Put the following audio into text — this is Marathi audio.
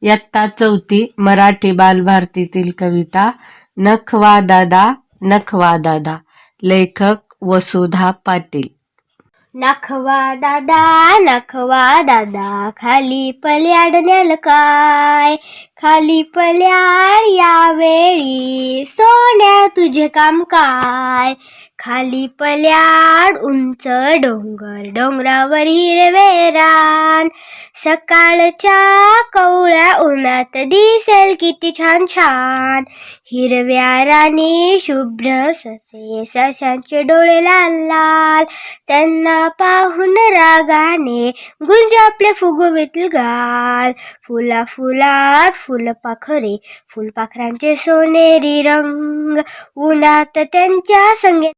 इयत्ता 4 मराठी बालभारतीतील कविता नखवा दादा नखवा दादा. लेखक वसुधा पाटील. नखवा दादा खाली पल्याड नेल काय, खाली पल्याड यावेळी सोन्या तुझे काम काय. खाली पल्याड उंच डोंगर, डोंगरावर हिरवे रान, सकाळच्या कवळ्या उन्हात दिसेल किती छान छान. हिरव्या राणी शुभ्र ससे, सशांचे डोळे लाल लाल, त्यांना पाहून रागाने गुंज आपले फुगवीतील गाल. फुला फुलात फुलपाखरे, फुलपाखरांचे सोनेरी रंग, उन्हात त्यांच्या संगे